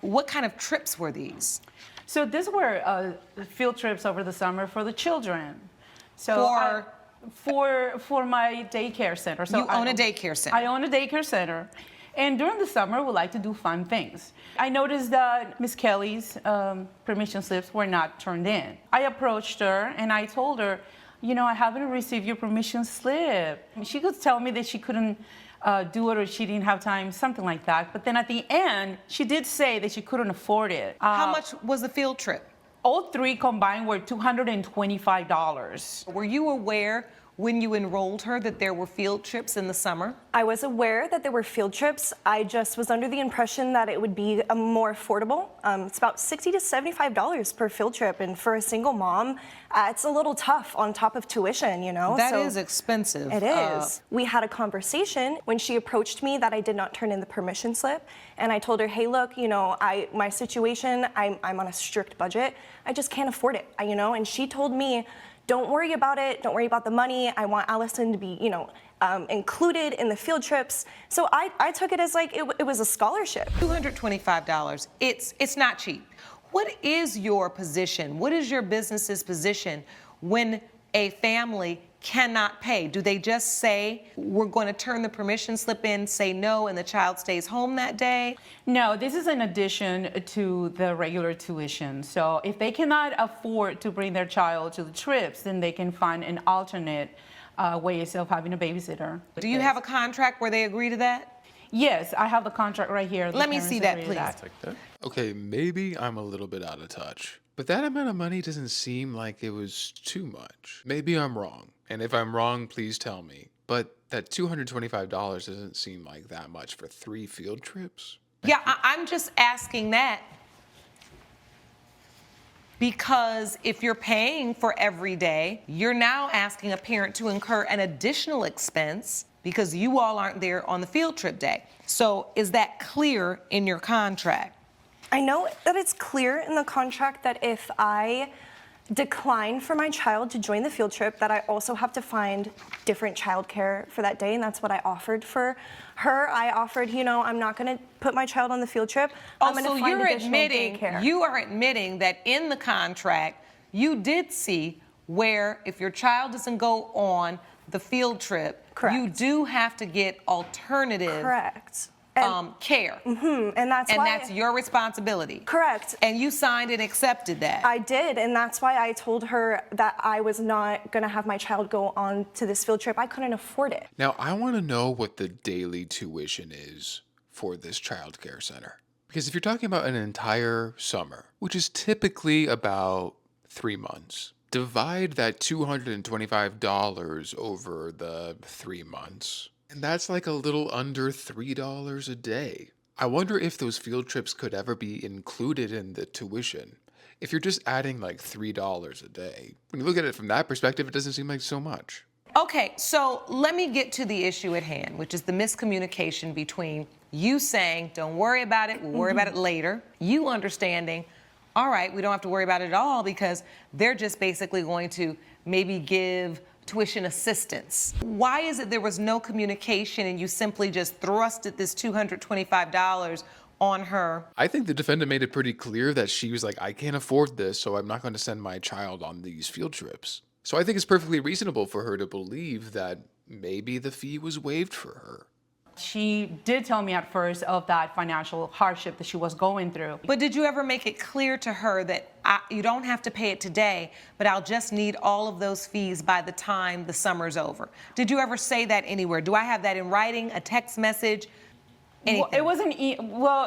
What kind of trips were these? So these were field trips over the summer for the children. So for my daycare center. So you own a daycare center. I own a daycare center. And during the summer, we like to do fun things. I noticed that Miss Kelly's permission slips were not turned in. I approached her and I told her, you know, I haven't received your permission slip. She could tell me that she couldn't do it or she didn't have time, something like that. But then at the end, she did say that she couldn't afford it. How much was the field trip? All three combined were $225. Were you aware when you enrolled her that there were field trips in the summer? I was aware that there were field trips. I just was under the impression that it would be more affordable. It's about $60 to $75 per field trip, and for a single mom, it's a little tough on top of tuition, you know? That is expensive. It is. We had a conversation when she approached me that I did not turn in the permission slip, and I told her, hey, look, you know, my situation, I'm on a strict budget. I just can't afford it, you know? And she told me, don't worry about it. Don't worry about the money. I want Allison to be, you know, included in the field trips. So I took it as like it was a scholarship. $225. It's not cheap. What is your position? What is your business's position when a family cannot pay? Do they just say, we're going to turn the permission slip in, say no, and the child stays home that day? No, this is in addition to the regular tuition. So if they cannot afford to bring their child to the trips, then they can find an alternate ways of having a babysitter. Do you have a contract where they agree to that? Yes, I have the contract right here. Let me see that, please. Okay, maybe I'm a little bit out of touch, but that amount of money doesn't seem like it was too much. Maybe I'm wrong. And if I'm wrong, please tell me. But that $225 doesn't seem like that much for 3 field trips. Yeah, I'm just asking that because if you're paying for every day, you're now asking a parent to incur an additional expense because you all aren't there on the field trip day. So is that clear in your contract? I know that it's clear in the contract that if I decline for my child to join the field trip, that I also have to find different childcare for that day, and that's what I offered for her. I offered, you know, I'm not going to put my child on the field trip. I'm going to find additional daycare. You are admitting that in the contract, you did see where if your child doesn't go on the field trip, correct, you do have to get alternative care. And that's your responsibility. Correct. And you signed and accepted that. I did, and that's why I told her that I was not going to have my child go on to this field trip. I couldn't afford it. Now, I want to know what the daily tuition is for this child care center. Because if you're talking about an entire summer, which is typically about 3 months, divide that $225 over the 3 months. And that's like a little under $3 a day. I wonder if those field trips could ever be included in the tuition. If you're just adding like $3 a day, when you look at it from that perspective, it doesn't seem like so much. Okay, so let me get to the issue at hand, which is the miscommunication between you saying, don't worry about it, we'll worry about it later. You understanding, all right, we don't have to worry about it at all because they're just basically going to maybe give tuition assistance. Why is it there was no communication and you simply just thrusted this $225 on her? I think the defendant made it pretty clear that she was like, I can't afford this, so I'm not going to send my child on these field trips. So I think it's perfectly reasonable for her to believe that maybe the fee was waived for her. She did tell me at first of that financial hardship that she was going through. But did you ever make it clear to her that you don't have to pay it today, but I'll just need all of those fees by the time the summer's over? Did you ever say that anywhere? Do I have that in writing, a text message, anything? Well, it wasn't,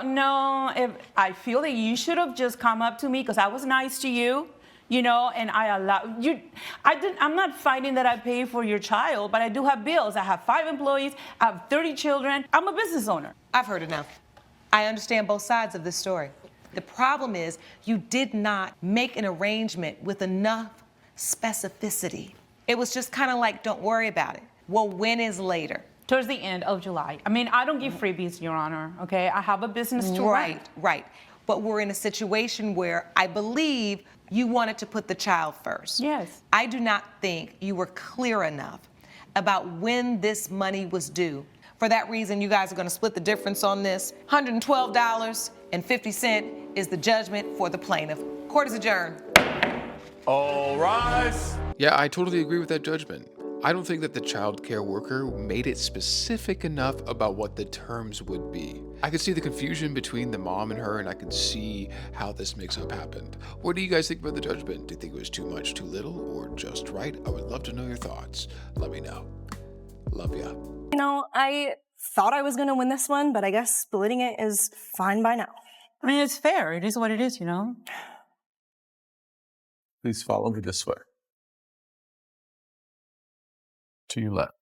no, I feel that you should have just come up to me because I was nice to you. You know, and I allow you. I'm not fighting that I pay for your child, but I do have bills. I have 5 employees. I have 30 children. I'm a business owner. I've heard enough. I understand both sides of this story. The problem is you did not make an arrangement with enough specificity. It was just kind of like, don't worry about it. Well, when is later? Towards the end of July. I mean, I don't give freebies, Your Honor, okay? I have a business to run. Right. But we're in a situation where I believe you wanted to put the child first. Yes. I do not think you were clear enough about when this money was due. For that reason, you guys are going to split the difference on this, $112 and 50 Cent is the judgment for the plaintiff. Court is adjourned. All rise. Yeah, I totally agree with that judgment. I don't think that the child care worker made it specific enough about what the terms would be. I could see the confusion between the mom and her, and I could see how this mix-up happened. What do you guys think about the judgment? Do you think it was too much, too little, or just right? I would love to know your thoughts. Let me know. Love ya. You know, I thought I was going to win this one, but I guess splitting it is fine by now. I mean, it's fair. It is what it is, you know? Please follow me this way. To your left.